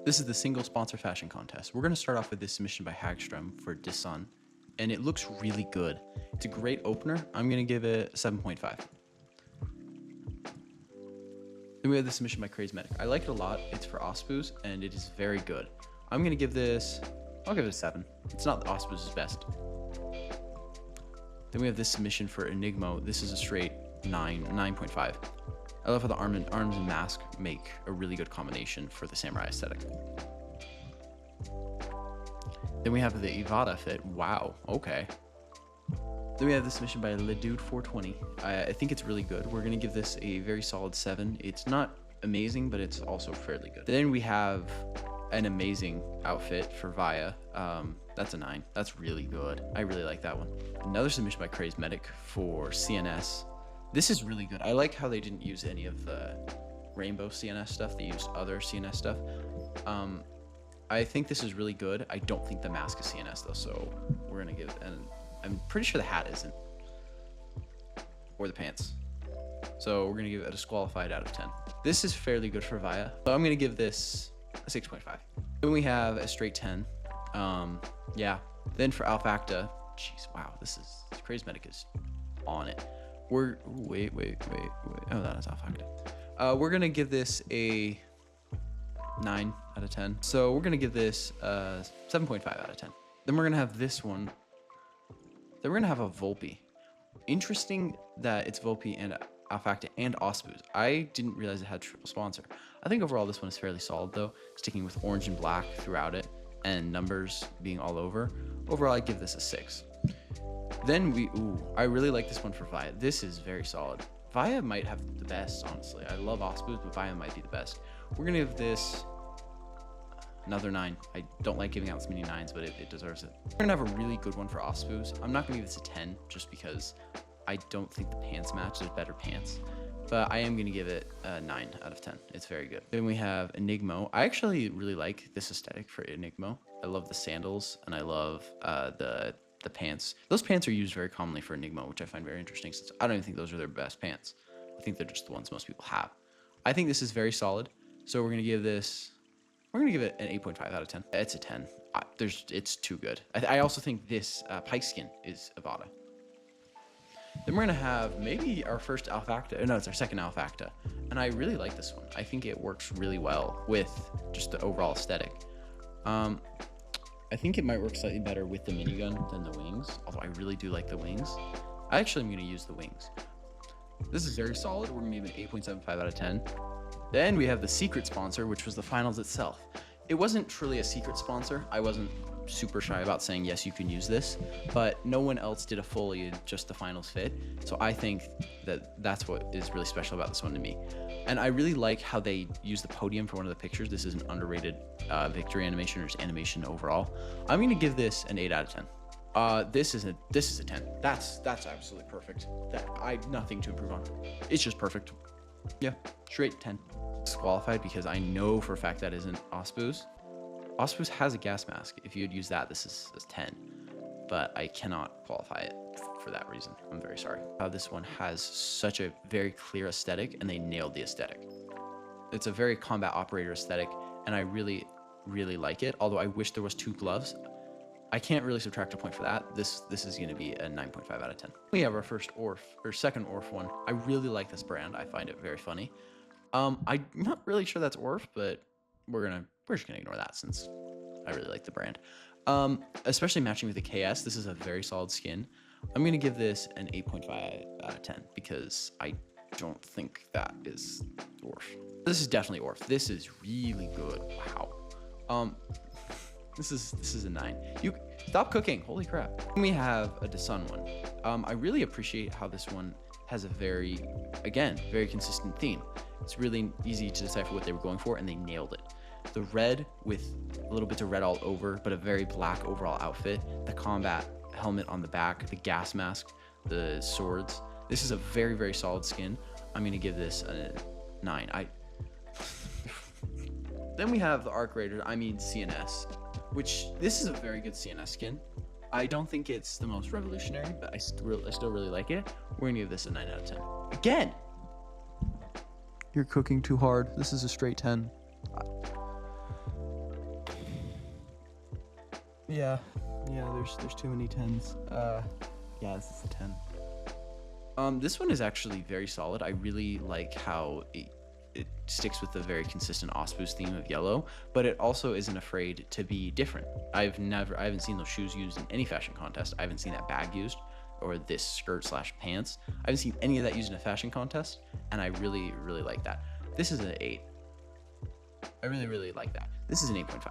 This is the single sponsor fashion contest. We're going to start off with this submission by Hagstrom for Disun, and it looks really good. It's a great opener. I'm going to give it 7.5. Then we have the submission by Crazy Medic. I like it a lot. It's for Ospu's, and it is very good. I'm going to give this, I'll give it a 7. It's not Ospu's best. Then we have this submission for Enigmo. This is a straight 9.5. I love how the arms and mask make a really good combination for the samurai aesthetic. Then we have the Ivada fit. Wow, okay. Then we have this submission by Ledude 420. I think it's really good. We're going to give this a very solid 7. It's not amazing, but it's also fairly good. Then we have an amazing outfit for Vaya. That's a 9. That's really good. I really like that one. Another submission by Crazy Medic for CNS. This is really good. I like how they didn't use any of the rainbow CNS stuff. They used other CNS stuff. I think this is really good. I don't think the mask is CNS though, so we're gonna give it, and I'm pretty sure the hat isn't, or the pants. So we're gonna give it a disqualified out of 10. This is fairly good for Vaya, so I'm gonna give this a 6.5. Then we have a straight 10. Yeah. Then for Alphacta, jeez, wow, this is Crazy Medic is on it. Wait. Oh, that is Alphacta. We're gonna give this a 9 out of 10. So we're gonna give this 7.5 out of 10. Then we're gonna have this one. Then we're gonna have a Volpe. Interesting that it's Volpe and Alphacta and Ospu's. I didn't realize it had triple sponsor. I think overall this one is fairly solid though, sticking with orange and black throughout it and numbers being all over. Overall, I'd give this a 6. Then I really like this one for Vaya. This is very solid. Vaya might have the best, honestly. I love Ospu's, but Vaya might be the best. We're gonna give this another 9. I don't like giving out this many 9s, but it deserves it. We're gonna have a really good one for Ospu's. I'm not gonna give this a 10 just because I don't think the pants match. There's better pants, but I am gonna give it a 9 out of 10. It's very good. Then we have Enigmo. I actually really like this aesthetic for Enigmo. I love the sandals and I love the pants. Those pants are used very commonly for Enigma, which I find very interesting since I don't even think those are their best pants. I think they're just the ones most people have. I think this is very solid. So we're gonna give it an 8.5 out of 10. It's a 10. It's too good. I also think this Pike skin is Avada. Then we're gonna have maybe our first Alphacta. No, it's our second Alphacta. And I really like this one. I think it works really well with just the overall aesthetic. I think it might work slightly better with the minigun than the wings, although I really do like the wings. I actually am going to use the wings. This is very solid. We're going to give it an 8.75 out of 10. Then we have the secret sponsor, which was the finals itself. It wasn't truly a secret sponsor. I wasn't super shy about saying, yes, you can use this, but no one else did a fully just the finals fit. So I think that's what is really special about this one to me. And I really like how they use the podium for one of the pictures. This is an underrated victory animation or just animation overall. I'm going to give this an 8 out of 10. This is a 10. That's absolutely perfect. Nothing to improve on. It's just perfect. Yeah, straight 10. Disqualified because I know for a fact that isn't Ospu's. Ospu's has a gas mask. If you had used that, this is 10. But I cannot qualify it for that reason. I'm very sorry. This one has such a very clear aesthetic, and they nailed the aesthetic. It's a very combat operator aesthetic, and I really, really like it. Although I wish there was 2 gloves. I can't really subtract a point for that. This is going to be a 9.5 out of 10. We have our second Orf one. I really like this brand. I find it very funny. I'm not really sure that's Orf, but we're just gonna ignore that since I really like the brand. Especially matching with the KS, this is a very solid skin. I'm gonna give this an 8.5 out of 10 because I don't think that is Orf. This is definitely Orf. This is really good. Wow. This is a 9. You stop cooking. Holy crap. Then we have a Disun one. I really appreciate how this one has a very consistent theme. It's really easy to decipher what they were going for, and they nailed it. The red with a little bit of red all over, but a very black overall outfit. The combat helmet on the back, the gas mask, the swords. This is a very, very solid skin. I'm going to give this a 9. Then we have the Arc Raider, CNS, which this is a very good CNS skin. I don't think it's the most revolutionary, but I still really like it. We're going to give this a 9 out of 10. Again! You're cooking too hard. This is a straight 10. Yeah, there's too many 10s. Yeah, this is a 10. This one is actually very solid. I really like how it sticks with the very consistent Osboost theme of yellow, but it also isn't afraid to be different. I haven't seen those shoes used in any fashion contest. I haven't seen that bag used, or this skirt slash pants. I haven't seen any of that used in a fashion contest, and I really, really like that. This is an 8. I really, really like that. This is an 8.5.